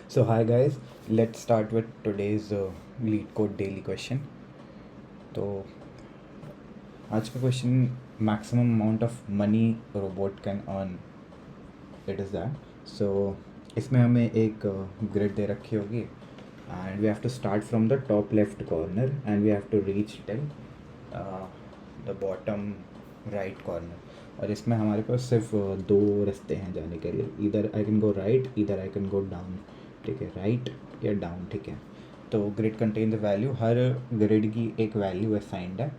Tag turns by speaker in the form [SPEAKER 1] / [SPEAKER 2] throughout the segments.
[SPEAKER 1] So hi guys, let's start with today's lead code daily question. तो आज का question maximum amount of money robot can earn, it is that. So इसमें हमें एक grid दे रखी होगी and we have to start from the top left corner and we have to reach till the bottom right corner. और इसमें हमारे पास सिर्फ दो रास्ते हैं जाने के लिए, इधर आई कैन गो राइट, इधर आई कैन गो डाउन. ठीक है, राइट या डाउन. ठीक है, तो ग्रिड कंटेन द वैल्यू. हर ग्रिड की एक वैल्यू असाइंड है.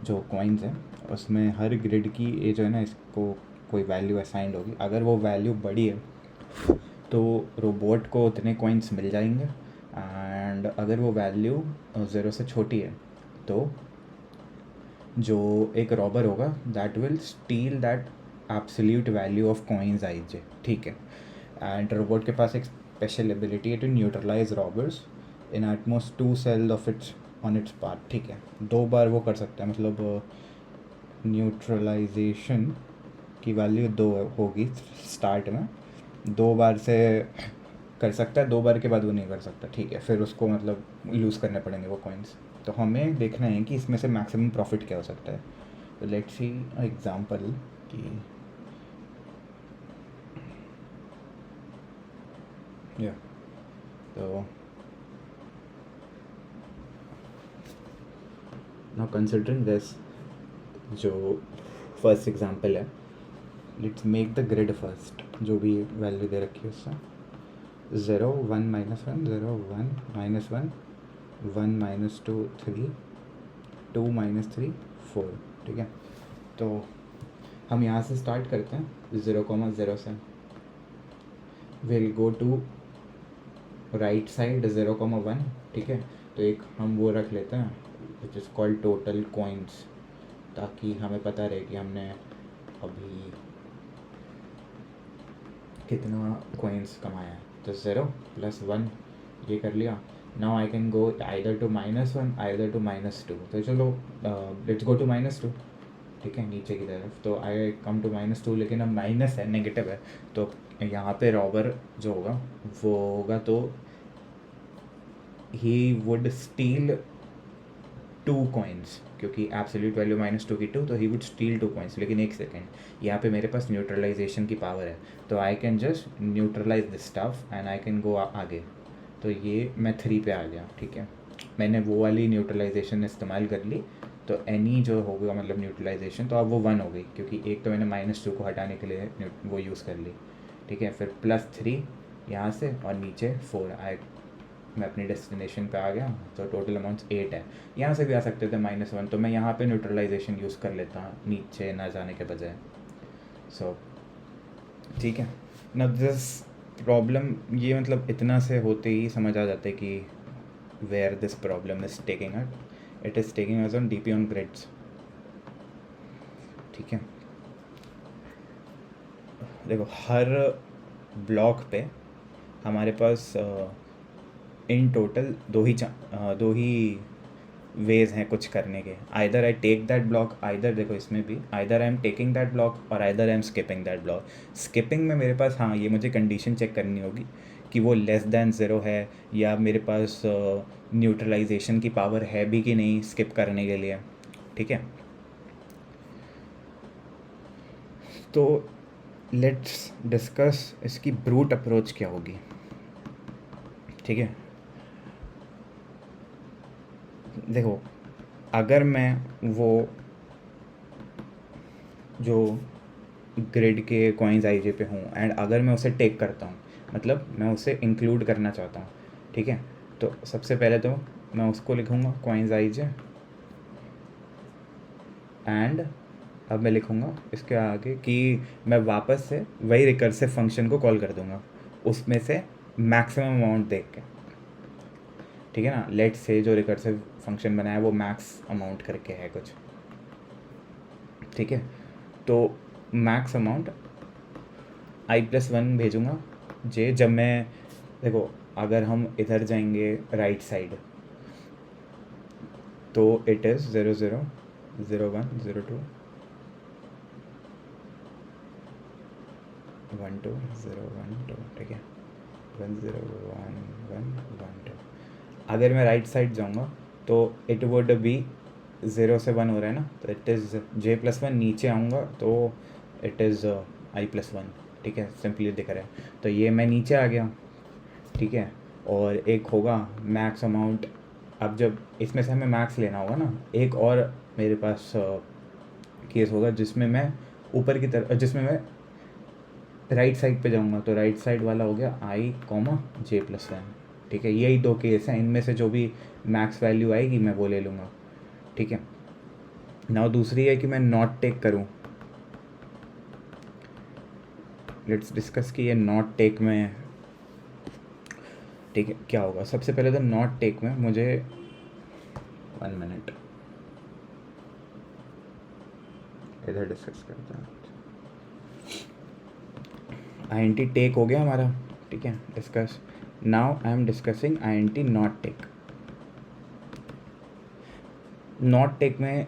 [SPEAKER 1] जो कॉइन्स हैं उसमें हर ग्रिड की ये जो है ना, इसको कोई वैल्यू असाइंड होगी. अगर वो वैल्यू बड़ी है तो रोबोट को उतने कॉइन्स मिल जाएंगे, एंड अगर वो वैल्यू 0 से छोटी है तो जो एक रॉबर होगा that will steal that absolute value of coins I J. ठीक है, एंड रोबोट के पास एक स्पेशल एबिलिटी है to neutralize robbers in utmost 2 cell of its on its part. ठीक है, 2 बार वो कर सकता है, मतलब न्यूट्रलाइजेशन की वैल्यू 2 होगी स्टार्ट में, 2 बार से कर सकता है, 2 बार के बाद वो नहीं कर सकता. ठीक है, फिर उसको मतलब लूज़ करने पड़ेंगे वो कॉइन्स. तो हमें देखना है कि इसमें से मैक्सिमम प्रॉफिट क्या हो सकता है. तो लेट्स सी एग्जांपल कि या तो नाउ कंसिडरिंग दिस, जो फर्स्ट एग्जांपल है, let's make the grid first. जो भी वैल्यू दे रखी है उससे 0 1 -1 0 1 -1 1 -2 3 2 -3 4. ठीक है, तो हम यहाँ से स्टार्ट करते हैं 0,0 से. Will go to right side 0,1. ठीक है, तो एक हम वो रख लेते हैं which is called total coins, ताकि हमें पता रहे कि हमने अभी कितना कॉइन्स कमाया है. तो 0 + 1 ये कर लिया. Now I can go either to -1 either to -2. तो चलो लेट्स गो टू -2. ठीक है, नीचे की तरफ. तो आई कम टू -2, लेकिन अब माइनस है, नेगेटिव है, तो यहाँ पे रॉबर जो होगा वो होगा तो ही वुड स्टील 2 कॉइन्स, क्योंकि एब्सोल्यूट वैल्यू -2 की 2, तो ही वुड स्टील 2 कॉइन्स. लेकिन एक सेकेंड, यहाँ पे मेरे पास न्यूट्रलाइजेशन की पावर है, तो I can just neutralise this stuff and I can go आगे. तो ये मैं 3 पे आ गया. ठीक है, मैंने वो वाली न्यूट्रलाइजेशन इस्तेमाल कर ली, तो एनी जो होगा मतलब न्यूट्रलाइजेशन, तो अब वो 1 हो गई, क्योंकि एक तो मैंने -2 को हटाने के लिए वो यूज़ कर ली. ठीक है, फिर +3 यहाँ से और नीचे 4 आए, मैं अपनी डेस्टिनेशन पे आ गया. तो टोटल अमाउंट्स 8 है. यहाँ से भी आ सकते थे -1, तो मैं यहाँ पे न्यूट्रलाइजेशन यूज़ कर लेता हूँ नीचे ना जाने के बजाय. सो ठीक है, ना दिस प्रॉब्लम ये मतलब इतना से होते ही समझ आ जाता है कि where this problem is taking it is taking us on DP on grids. ठीक है, देखो हर ब्लॉक पे हमारे पास इन टोटल दो ही वेज हैं कुछ करने के. Either I take that block, either देखो इसमें भी either I am taking that block और either I am skipping that block. Skipping में मेरे पास हाँ ये मुझे कंडीशन चेक करनी होगी कि वो <0 है, या मेरे पास न्यूट्रलाइजेशन की पावर है भी कि नहीं स्किप करने के लिए. ठीक है, तो लेट्स डिस्कस इसकी ब्रूट अप्रोच क्या होगी. ठीक है, देखो अगर मैं वो जो ग्रिड के कॉइन्स आई जे पे हूँ एंड अगर मैं उसे टेक करता हूँ, मतलब मैं उसे इंक्लूड करना चाहता हूँ. ठीक है, तो सबसे पहले तो मैं उसको लिखूँगा कॉइन्स आई जे, एंड अब मैं लिखूँगा इसके आगे कि मैं वापस से वही रिकर्सिव फंक्शन को कॉल कर दूँगा उसमें से मैक्सिमम अमाउंट देख के. ठीक है ना, लेट से जो रिकर्सिव फंक्शन बनाया वो मैक्स अमाउंट करके है कुछ. ठीक है, तो मैक्स अमाउंट i+1 भेजूँगा जे. जब मैं देखो अगर हम इधर जाएंगे राइट साइड तो इट इज़ 0 0 0 1 0 2 1 2 0 1 2. ठीक है, 1 0 1 1 1 2। अगर मैं राइट साइड जाऊँगा तो इट वुड बी 0 से 1 हो रहा है ना, तो इट इज़ j+1। नीचे आऊँगा तो इट इज़ i+1। ठीक है, सिंपली दिख रहा है। तो ये मैं नीचे आ गया, ठीक है। और एक होगा मैक्स अमाउंट। अब जब इसमें से हमें मैक्स लेना होगा ना, एक और मेरे पास केस होगा जिसमें मैं ऊपर की तरफ, जिसमें मैं राइट साइड पे जाऊंगा। तो राइट साइड वाला हो गया i, j+1। ठीक है, यही दो केस हैं, इनमें से जो भी मैक्स वैल्यू आएगी मैं वो ले लूँगा। ठीक है। नाउ दूसरी है कि मैं नॉट टेक करूँ। लेट्स डिस्कस कि ये नॉट टेक में, ठीक है, क्या होगा। सबसे पहले तो नॉट टेक में मुझे 1 मिनट इधर डिस्कस करते हैं। INT टेक हो गया हमारा, ठीक है, discuss. Now I am discussing INT not take. Not take में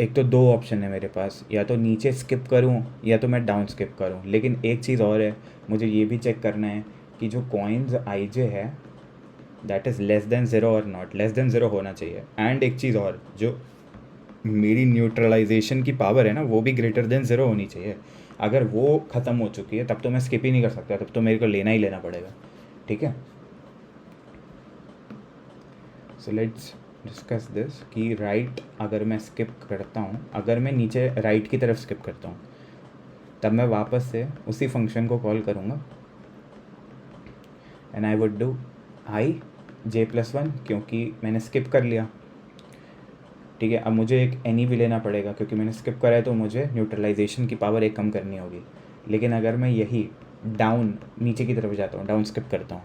[SPEAKER 1] एक तो दो ऑप्शन है मेरे पास, या तो नीचे स्किप करूं या तो मैं डाउन स्किप करूं। लेकिन एक चीज़ और है, मुझे ये भी चेक करना है कि जो कॉइन्स IJ है दैट इज़ लेस देन 0 और नॉट लेस देन 0 होना चाहिए। एंड एक चीज़ और, जो मेरी न्यूट्रलाइजेशन की पावर है ना, वो भी ग्रेटर देन 0 होनी चाहिए। अगर वो ख़त्म हो चुकी है तब तो मैं स्किप ही नहीं कर सकता, तब तो मेरे को लेना ही लेना पड़ेगा। ठीक है, सो लेट्स डिस्कस दिस कि राइट अगर मैं स्किप करता हूँ, अगर मैं नीचे राइट की तरफ स्किप करता हूँ, तब मैं वापस से उसी फंक्शन को कॉल करूँगा and I would do i, j+1 क्योंकि मैंने स्किप कर लिया। ठीक है, अब मुझे एक एनी भी लेना पड़ेगा क्योंकि मैंने स्किप करा है, तो मुझे न्यूट्रलाइजेशन की पावर एक कम करनी होगी। लेकिन अगर मैं यही डाउन नीचे की तरफ जाता हूँ, डाउन स्किप करता हूँ,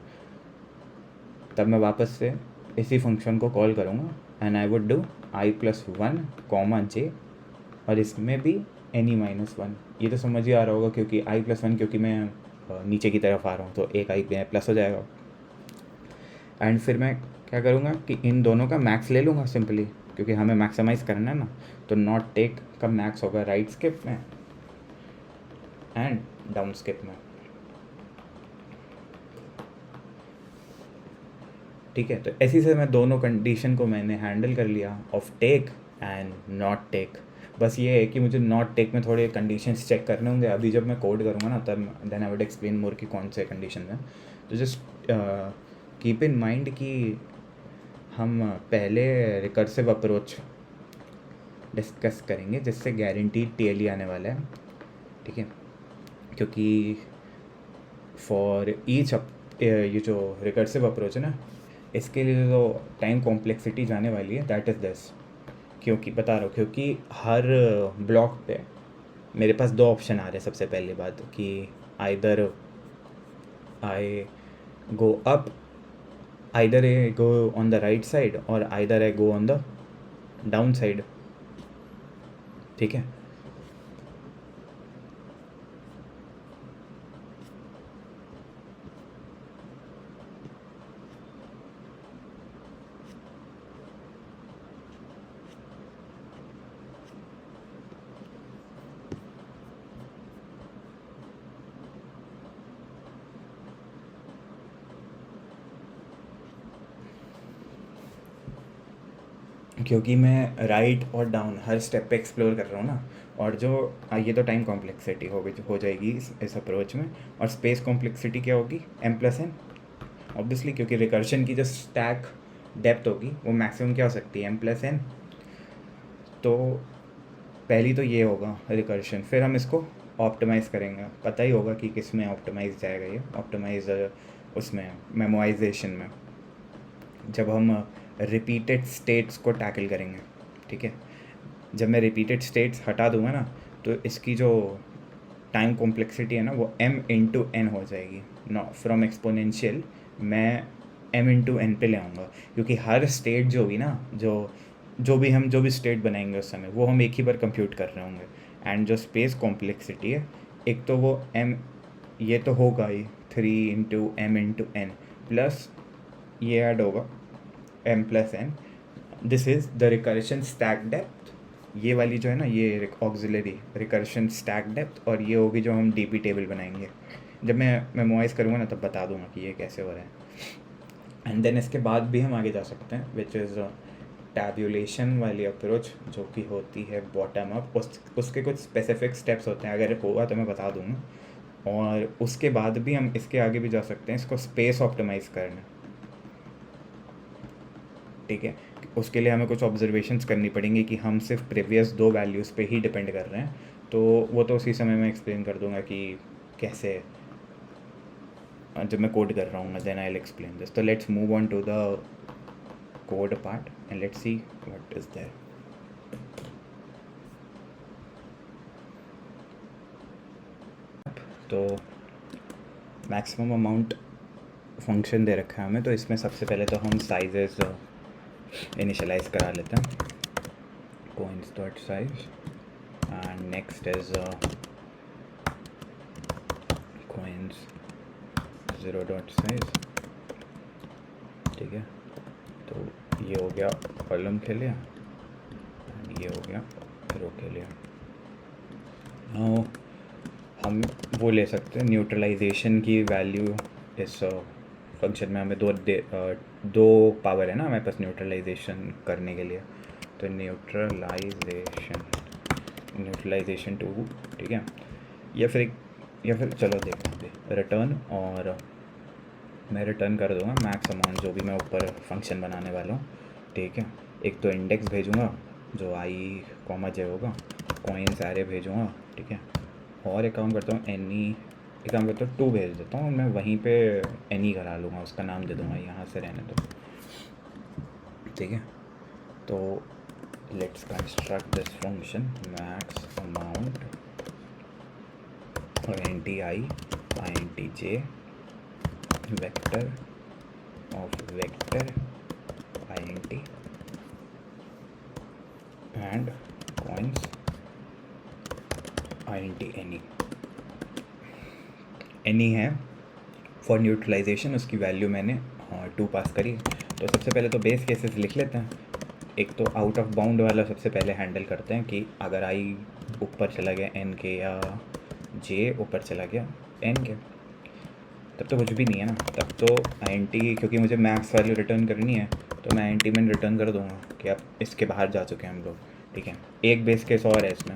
[SPEAKER 1] तब मैं वापस से इसी फंक्शन को कॉल करूँगा and I would do i+1, j, और इसमें भी any-1। ये तो समझ ही आ रहा होगा क्योंकि i+1 क्योंकि मैं नीचे की तरफ आ रहा हूँ, तो एक i प्लस हो जाएगा। एंड फिर मैं क्या करूँगा कि इन दोनों का मैक्स ले लूँगा सिंपली, क्योंकि हमें मैक्सिमाइज़ करना है ना। तो नॉट टेक का मैक्स होगा राइट स्किप में एंड डाउन स्किप में। ठीक है, तो ऐसी से मैं दोनों कंडीशन को मैंने हैंडल कर लिया, of take and not take. बस ये है कि मुझे नॉट टेक में थोड़े कंडीशंस चेक करने होंगे। अभी जब मैं कोड करूँगा ना, तब देन आई वुड एक्सप्लेन मोर कि कौन से कंडीशन हैं। तो जस्ट कीप इन माइंड कि हम पहले रिकर्सिव अप्रोच डिस्कस करेंगे जिससे गारंटीड TLE आने वाला है। ठीक है, क्योंकि फॉर ईच ये जो रिकर्सिव अप्रोच है ना, इसके लिए जो टाइम कॉम्प्लेक्सिटी जाने वाली है दैट इज़ दिस। क्योंकि बता रहा हूँ, क्योंकि हर ब्लॉक पे मेरे पास दो ऑप्शन आ रहे हैं। सबसे पहली बात कि either I go up, either I go on the right side और either I go on the down side. ठीक है, क्योंकि मैं राइट और डाउन हर स्टेप पे एक्सप्लोर कर रहा हूँ ना। और जो ये तो टाइम कॉम्प्लेक्सिटी हो जाएगी इस अप्रोच में। और स्पेस कॉम्प्लेक्सिटी क्या होगी, m+n ऑब्वियसली, क्योंकि रिकर्शन की जो स्टैक डेप्थ होगी वो मैक्सिमम क्या हो सकती है, m+n। तो पहली तो ये होगा रिकर्शन। फिर हम इसको ऑप्टिमाइज़ करेंगे। पता ही होगा कि किस में ऑप्टिमाइज़ जाएगा ये, ऑप्टिमाइज़ उसमें मेमोराइजेशन में, जब हम रिपीटेड स्टेट्स को टैकल करेंगे। ठीक है, जब मैं रिपीटेड स्टेट्स हटा दूंगा ना, तो इसकी जो टाइम कॉम्प्लेक्सिटी है ना, वो m×n हो जाएगी। नॉ फ्रॉम एक्सपोनेंशियल मैं m×n पे ले आऊँगा, क्योंकि हर स्टेट जो भी ना, जो भी स्टेट बनाएंगे उस समय, वो हम एक ही बार कंप्यूट कर रहे होंगे। एंड जो स्पेस कॉम्प्लेक्सिटी है, एक तो वो ये तो होगा ही 3×m×n प्लस ये ऐड होगा m+n। This is the recursion stack depth. ये वाली जो है ना, ये ऑक्सिलरी रिकर्शन स्टैक डेप्थ, और ये होगी जो हम DP टेबल बनाएंगे। जब मैं मेमोराइज़ करूँगा ना तब बता दूँगा कि ये कैसे हो रहा है। एंड देन इसके बाद भी हम आगे जा सकते हैं, विच इज़ टैब्यूलेशन वाली अप्रोच, जो कि होती है बॉटम अप। उसके कुछ स्पेसिफिक स्टेप्स होते हैं, अगर होगा तो मैं बता दूँगा। और उसके बाद भी हम इसके आगे भी जा सकते हैं, इसको स्पेस ऑप्टिमाइज़ करना, ठीक है। उसके लिए हमें कुछ ऑब्जर्वेशंस करनी पड़ेंगी कि हम सिर्फ प्रीवियस 2 वैल्यूज़ पे ही डिपेंड कर रहे हैं, तो वो तो उसी समय मैं एक्सप्लेन कर दूंगा कि कैसे, जब मैं कोड कर रहा हूँ then I will explain this. तो let's move on to the code part and let's see what is there. तो मैक्सिमम अमाउंट फंक्शन दे रखा है हमें, तो इसमें सबसे पहले तो हम साइजेस इनिशियलाइज करा लेते हैं, coins dot size, and next is coins 0 dot size, ठीक है। तो ये हो गया कॉलम के लिए, ये हो गया रो के लिए। नाउ हम वो ले सकते हैं न्यूट्रलाइजेशन की वैल्यू। इस फंक्शन में हमें दो पावर है ना हमारे पास न्यूट्रलाइजेशन करने के लिए, तो न्यूट्रलाइजेशन 2, ठीक है। या फिर चलो देखते हैं रिटर्न, और मैं रिटर्न कर दूँगा मैक्स अमाउंट जो भी मैं ऊपर फंक्शन बनाने वाला हूँ, ठीक है। एक तो इंडेक्स भेजूँगा जो i, j होगा, कॉइन्स एरे भेजूँगा, ठीक है। और एक काम करता हूँ एक काम करता हूँ 2 भेज देता हूँ, मैं वहीं पे एनी करा लूँगा, उसका नाम दे दूँगा, यहाँ से रहने दो, ठीक है। तो let's construct this function max amount int I int j vector of vector int and coins int any है फॉर न्यूट्रलाइजेशन, उसकी वैल्यू मैंने 2 पास करी। तो सबसे पहले तो बेस केसेस लिख लेते हैं। एक तो आउट ऑफ बाउंड वाला सबसे पहले हैंडल करते हैं कि अगर i ऊपर चला गया n के या j ऊपर चला गया n के, तब तो कुछ भी नहीं है ना, तब तो int, क्योंकि मुझे मैक्स वैल्यू रिटर्न करनी है तो मैं int में रिटर्न कर दूँगा कि अब इसके बाहर जा चुके हैं हम लोग, ठीक है। एक बेस केस और है इसमें,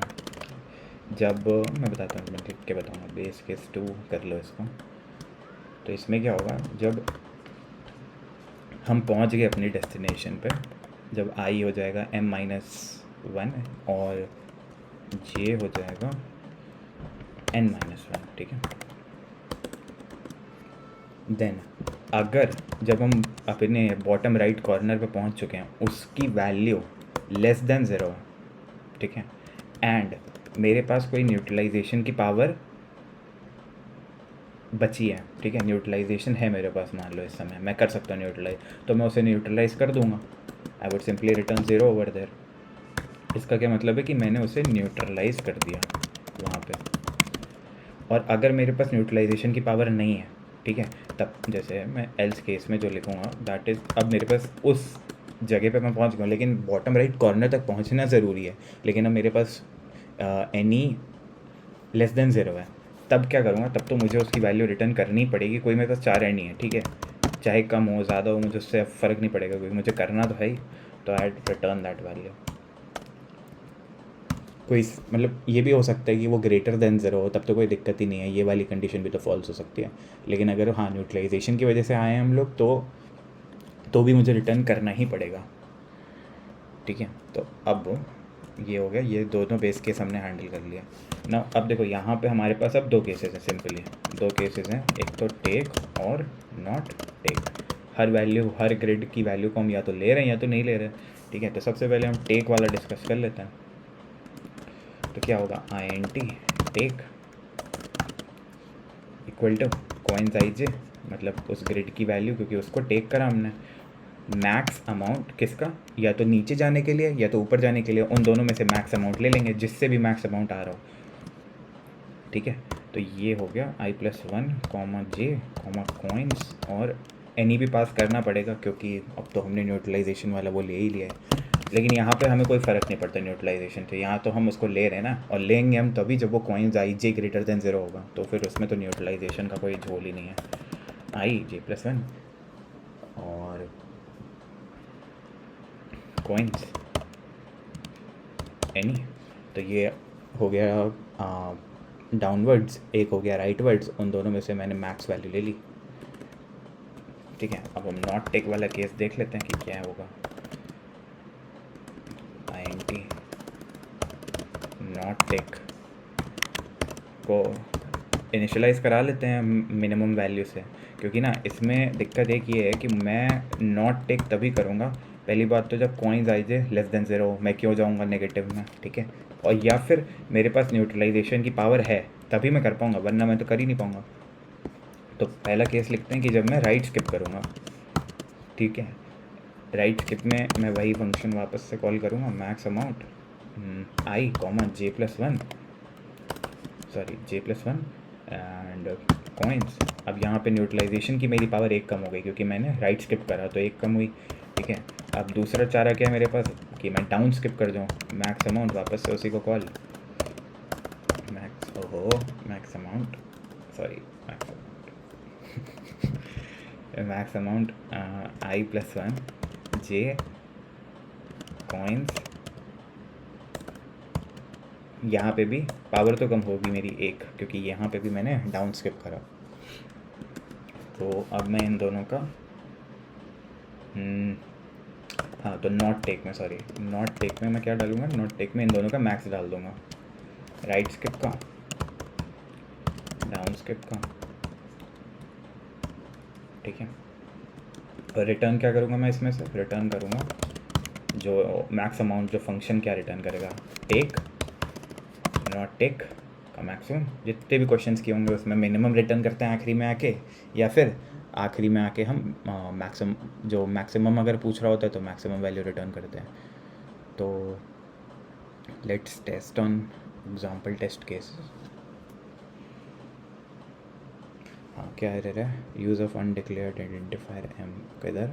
[SPEAKER 1] जब मैं बताता हूँ, मैं लिख के बताऊँगा, बेस केस 2 कर लो इसको। तो इसमें क्या होगा, जब हम पहुँच गए अपनी डेस्टिनेशन पे, जब i हो जाएगा m-1 और j हो जाएगा n-1, ठीक है। देन अगर जब हम अपने बॉटम राइट कॉर्नर पे पहुंच चुके हैं, उसकी वैल्यू लेस देन 0 है, ठीक है, एंड मेरे पास कोई न्यूट्रलाइजेशन की पावर बची है, ठीक है, न्यूट्रलाइजेशन है मेरे पास, मान लो इस समय मैं कर सकता हूँ न्यूट्रलाइज, तो मैं उसे न्यूट्रलाइज कर दूंगा। I would simply return 0 over there. इसका क्या मतलब है कि मैंने उसे न्यूट्रलाइज कर दिया वहाँ पे। और अगर मेरे पास न्यूट्रलाइजेशन की पावर नहीं है, ठीक है, तब जैसे मैं एल्स केस में जो लिखूँगा दैट इज़, अब मेरे पास उस जगह पे मैं पहुँच गया, लेकिन बॉटम राइट कॉर्नर तक पहुँचना ज़रूरी है, लेकिन अब मेरे पास एनी लेस देन 0 है, तब क्या करूँगा, तब तो मुझे उसकी वैल्यू रिटर्न करनी पड़ेगी। कोई मेरे पास 4 एनी है, ठीक है, चाहे कम हो ज़्यादा हो मुझे उससे फ़र्क नहीं पड़ेगा, क्योंकि मुझे करना तो है ही, तो आई रिटर्न दैट वैल्यू। कोई मतलब ये भी हो सकता है कि वो ग्रेटर देन 0 हो, तब तो कोई दिक्कत ही नहीं है, ये वाली कंडीशन भी तो फॉल्स हो सकती है। लेकिन अगर हाँ न्यूट्रलाइजेशन की वजह से आए हैं हम लोग, तो भी मुझे रिटर्न करना ही पड़ेगा, ठीक है। तो अब ये हो गया, ये दोनों बेस केस हमने हैंडल कर लिया ना। अब देखो यहाँ पे हमारे पास अब 2 केसेस हैं, सिंपली 2 केसेस हैं, एक तो टेक और नॉट टेक। हर वैल्यू, हर ग्रिड की वैल्यू को हम या तो ले रहे हैं या तो नहीं ले रहे, ठीक है। तो सबसे पहले हम टेक वाला डिस्कस कर लेते हैं। तो क्या होगा, int take equal to coins ij, मतलब उस ग्रिड की वैल्यू, क्योंकि उसको टेक करा हमने, मैक्स अमाउंट किसका, या तो नीचे जाने के लिए या तो ऊपर जाने के लिए, उन दोनों में से मैक्स अमाउंट ले लेंगे, जिससे भी मैक्स अमाउंट आ रहा हो, ठीक है। तो ये हो गया i+1, j, कॉइन्स, और एनी भी पास करना पड़ेगा क्योंकि अब तो हमने न्यूट्रलाइजेशन वाला वो ले ही लिया है, लेकिन यहाँ पे हमें कोई फ़र्क नहीं पड़ता न्यूट्रलाइजेशन से, यहाँ तो हम उसको ले रहे हैं ना, और लेंगे हम तभी जब वो coins I J greater than 0 होगा, तो फिर उसमें तो न्यूट्रलाइजेशन का कोई झोल ही नहीं है। आई j+1 और कॉइन्स एनी, तो ये हो गया डाउनवर्ड्स, एक हो गया राइटवर्ड्स, उन दोनों में से मैंने मैक्स वैल्यू ले ली। ठीक है, अब हम नॉट टेक वाला केस देख लेते हैं कि क्या होगा। int नॉट टेक को इनिशियलाइज़ करा लेते हैं मिनिमम वैल्यू से, क्योंकि ना इसमें दिक्कत एक ये है कि मैं नॉट टेक तभी करूँगा, पहली बात तो जब coins I J less than 0, मैं क्यों जाऊँगा नेगेटिव में, ठीक है, और या फिर मेरे पास न्यूट्रलाइजेशन की पावर है तभी मैं कर पाऊँगा, वरना मैं तो कर ही नहीं पाऊँगा। तो पहला केस लिखते हैं कि जब मैं राइट स्किप करूँगा, ठीक है, राइट स्किप में मैं वही फंक्शन वापस से कॉल करूँगा, max amount I comma j+1 and coins. अब यहाँ पे न्यूट्रलाइजेशन की मेरी पावर 1 कम हो गई क्योंकि मैंने राइट स्किप करा, तो 1 कम हुई, ठीक है। अब दूसरा चारा क्या है मेरे पास कि मैं डाउन स्किप कर दूँ, मैक्स अमाउंट वापस से उसी को call, max amount max amount i+1 j coins. यहाँ पे भी पावर तो कम होगी मेरी 1, क्योंकि यहाँ पे भी मैंने डाउन स्किप करा। तो अब मैं इन दोनों का हाँ, तो नॉट टेक में मैं क्या डालूँगा, नॉट टेक में इन दोनों का मैक्स डाल दूँगा, राइट स्किप का, डाउन स्किप का, ठीक है। और रिटर्न क्या करूँगा मैं इसमें से, रिटर्न करूँगा जो मैक्स अमाउंट, जो फंक्शन क्या रिटर्न करेगा, टेक नॉट टेक का मैक्सिमम। जितने भी क्वेश्चंस किए होंगे उसमें मिनिमम रिटर्न करते हैं आखिरी में आके, या फिर आखिरी में आके हम मैक्सिमम, जो मैक्सिमम अगर पूछ रहा होता है तो मैक्सिमम वैल्यू रिटर्न करते हैं। तो let's test on example test cases. हाँ, क्या एरर है, use of undeclared identifier M किधर,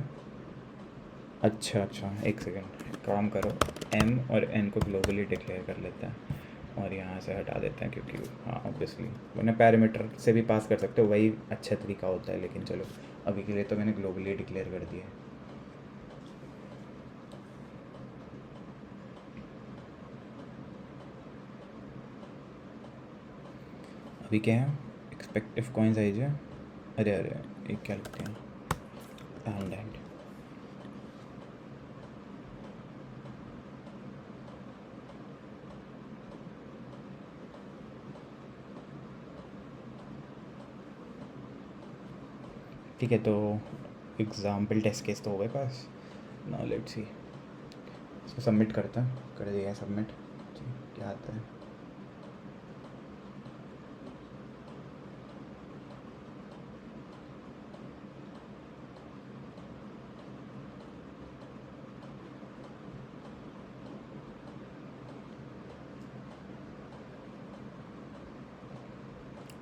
[SPEAKER 1] अच्छा एक सेकेंड, काम करो, एम और एन को ग्लोबली डिक्लेयर कर लेते हैं और यहाँ से हटा देते हैं, क्योंकि हाँ ऑब्वियसली मैंने पैरामीटर से भी पास कर सकते हो, वही अच्छा तरीका होता है, लेकिन चलो अभी के लिए तो मैंने ग्लोबली डिक्लेयर कर दिया। अभी क्या है, एक्सपेक्टिव कॉइन्स आई जाए, अरे एक क्या लिखते हैं, एंड ठीक है। तो एग्जाम्पल टेस्ट केस तो हो गए पास, नाउ लेट्स सी, इसको सबमिट करता है, कर दिया सबमिट, क्या आता है।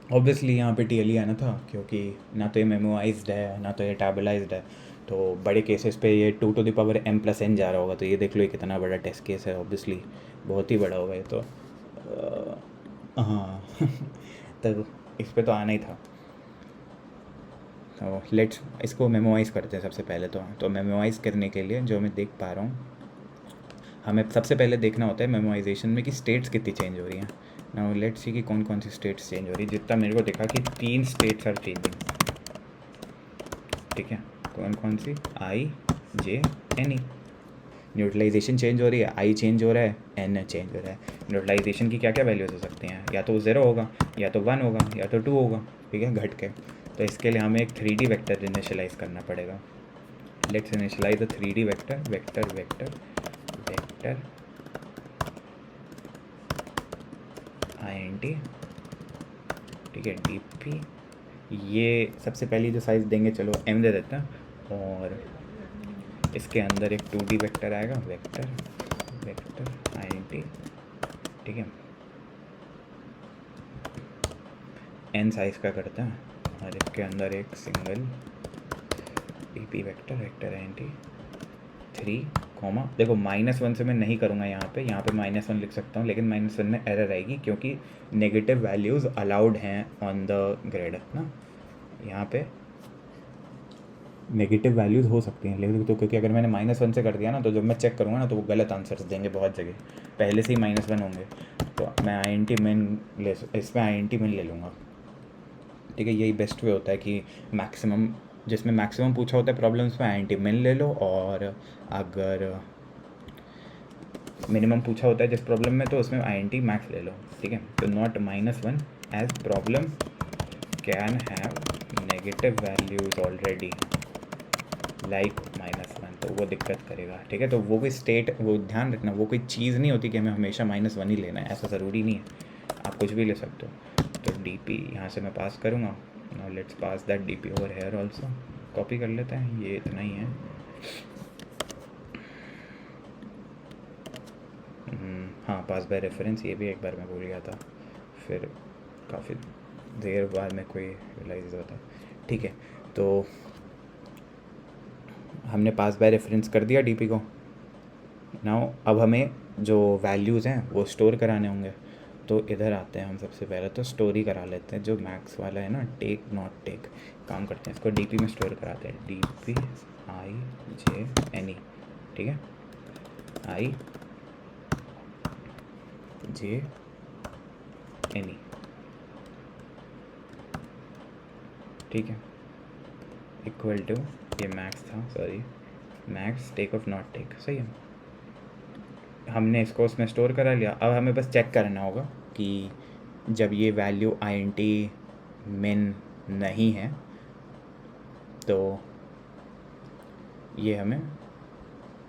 [SPEAKER 1] ऑब्वियसली यहाँ पे टीएलई आना था, क्योंकि ना तो ये मेमोराइज्ड है ना तो ये टैबलाइज्ड है, तो बड़े केसेस पे ये 2m+n जा रहा होगा। तो ये देख लो ये कितना बड़ा टेस्ट केस है, ऑब्वियसली बहुत ही बड़ा होगा ये तो। हाँ तो इस पे तो आना ही था। तो लेट्स इसको मेमोराइज़ करते हैं सबसे पहले। तो मेमोराइज़ करने के लिए जो मैं देख पा रहा हूँ, हमें सबसे पहले देखना होता है मेमोराइजेशन में कि स्टेट्स कितनी चेंज हो रही हैं। नाउ लेट्स सी कि कौन कौन सी स्टेट्स चेंज हो रही है। जितना मेरे को दिखा कि 3 स्टेट्स आर चेंजिंग, ठीक है। कौन कौन सी, I J N E. Neutralization change हो रही है, आई चेंज हो रहा है, एन चेंज हो रहा है। न्यूट्रलाइजेशन की क्या क्या वैल्यूज हो सकती हैं, या तो 0 होगा, या तो 1 होगा, या तो 2 होगा, ठीक है, घट के। तो इसके लिए हमें एक 3D वेक्टर इनिशियलाइज़ करना पड़ेगा। Let's initialise the 3D vector, vector vector vector int, ठीक है, dp। ये सबसे पहली जो साइज़ देंगे, चलो m दे देते हैं, और इसके अंदर एक 2D वेक्टर आएगा, वेक्टर वेक्टर int, ठीक है। n साइज़ का करते हैं, और इसके अंदर एक single dp vector vector int 3 comma, देखो -1 से मैं नहीं करूँगा यहाँ पे -1 लिख सकता हूँ, लेकिन -1 में एरर आएगी क्योंकि नेगेटिव वैल्यूज़ अलाउड हैं ऑन द ग्रेड ना। यहाँ पे नेगेटिव वैल्यूज़ हो सकती हैं, लेकिन तो क्योंकि अगर मैंने -1 से कर दिया ना, तो जब मैं चेक करूँगा ना तो वो गलत आंसर्स देंगे बहुत जगह, पहले से ही -1 होंगे। तो मैं INT min इसमें INT min ले लूँगा, ठीक है। यही बेस्ट वे होता है कि मैक्सिमम, जिसमें मैक्सिमम पूछा होता है प्रॉब्लम्स में, INT min ले लो, और अगर मिनिमम पूछा होता है जिस प्रॉब्लम में, तो उसमें INT max ले लो, ठीक है। तो not -1 as problem can have negative values already like -1, तो वो दिक्कत करेगा, ठीक है। तो वो भी स्टेट, वो ध्यान रखना, वो कोई चीज़ नहीं होती कि हमें हमेशा -1 ही लेना है, ऐसा ज़रूरी नहीं है, आप कुछ भी ले सकते हो। तो DP यहाँ से मैं पास करूँगा। Now let's pass that DP over here also. Copy कर लेते हैं, ये इतना ही है। हाँ, पास बाय रेफरेंस, ये भी एक बार मैं भूल गया था, फिर काफ़ी देर बाद में कोई रियलाइज होता है, ठीक है। तो हमने पास बाय रेफरेंस कर दिया DP को। नाउ अब हमें जो वैल्यूज़ हैं वो स्टोर कराने होंगे, तो इधर आते हैं हम। सबसे पहले तो स्टोरी करा लेते हैं, जो मैक्स वाला है ना, टेक नॉट टेक, काम करते हैं, इसको DP में स्टोर कराते हैं। DP IJNE, ठीक है, IJNE, ठीक है, इक्वल टू, ये मैक्स था, sorry, max take of not take, सही है। हमने इसको उसमें स्टोर करा लिया। अब हमें बस चेक करना होगा कि जब ये वैल्यू INT min नहीं है तो ये हमें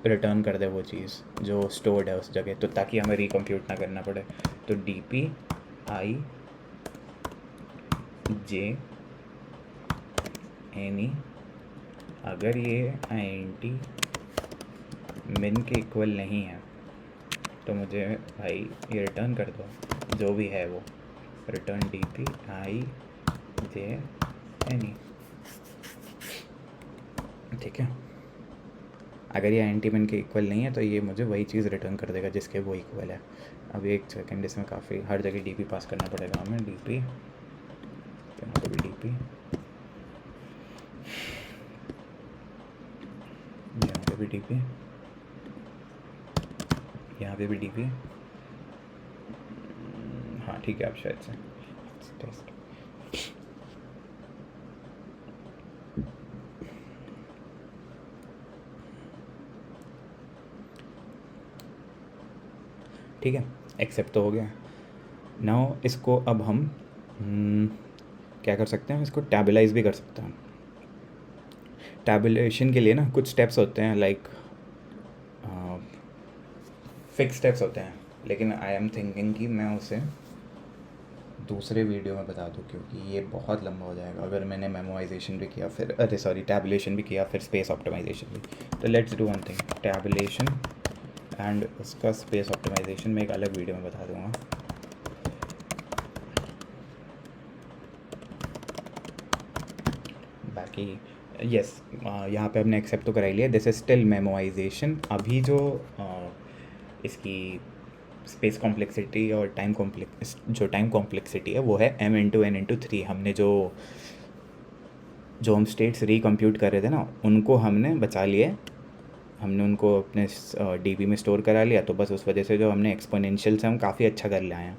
[SPEAKER 1] रिटर्न कर दे वो चीज़ जो स्टोर्ड है उस जगह, तो ताकि हमें रिकम्प्यूट ना करना पड़े। तो DP IJNE, अगर ये INT min के इक्वल नहीं है तो मुझे भाई ये रिटर्न कर दो, जो भी है वो, रिटर्न DP IJNE, ठीक है। अगर ये INT min के इक्वल नहीं है तो ये मुझे वही चीज़ रिटर्न कर देगा जिसके वो इक्वल है। अब एक सेकेंड, इसमें काफ़ी हर जगह DP पास करना पड़ेगा हमें। DP, यहाँ पे भी DP, यहाँ पे भी DP, यहाँ पे भी DP, हाँ ठीक है। अब शायद से टेस्ट, ठीक है, एक्सेप्ट तो हो गया। नाउ इसको अब हम क्या कर सकते हैं, इसको टैबुलाइज भी कर सकते हैं। टैबुलेशन के लिए ना कुछ स्टेप्स होते हैं, लाइक फिक्स स्टेप्स होते हैं, लेकिन आई एम थिंकिंग कि मैं उसे दूसरे वीडियो में बता दूँ, क्योंकि ये बहुत लंबा हो जाएगा अगर मैंने मेमोराइजेशन भी किया, फिर टैबुलेशन भी किया, फिर स्पेस ऑप्टिमाइजेशन भी। तो let's do one thing, tabulation and उसका स्पेस ऑप्टिमाइजेशन मैं एक अलग वीडियो में बता दूँगा। बाकी यस, यहाँ पे हमने एक्सेप्ट तो करा ही लिया, दिस इज स्टिल मेमोराइजेशन। अभी जो इसकी स्पेस कॉम्प्लेक्सिटी और टाइम कॉम्प्लेक्सिटी है वो है m×n×3। हमने जो हम स्टेट्स रिकम्प्यूट कर रहे थे ना, उनको हमने बचा लिए, हमने उनको अपने DB में स्टोर करा लिया, तो बस उस वजह से जो हमने एक्सपोनेंशियल से हम काफ़ी अच्छा कर लाए हैं,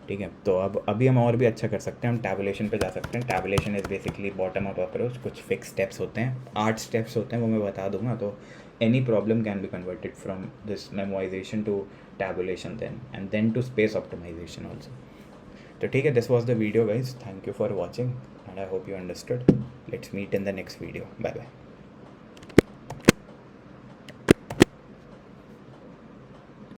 [SPEAKER 1] ठीक है। तो अब अभी हम और भी अच्छा कर सकते हैं, हम टैबुलेशन पे जा सकते हैं। Tabulation is basically bottom up approach, कुछ फिक्स स्टेप्स होते हैं, 8 स्टेप्स होते हैं, वो मैं बता दूंगा। तो any problem can be converted from this memorisation to tabulation then, and then to space optimisation also. तो ठीक है, this was the video guys, thank you for watching and I hope you understood. Let's meet in the next video, bye bye.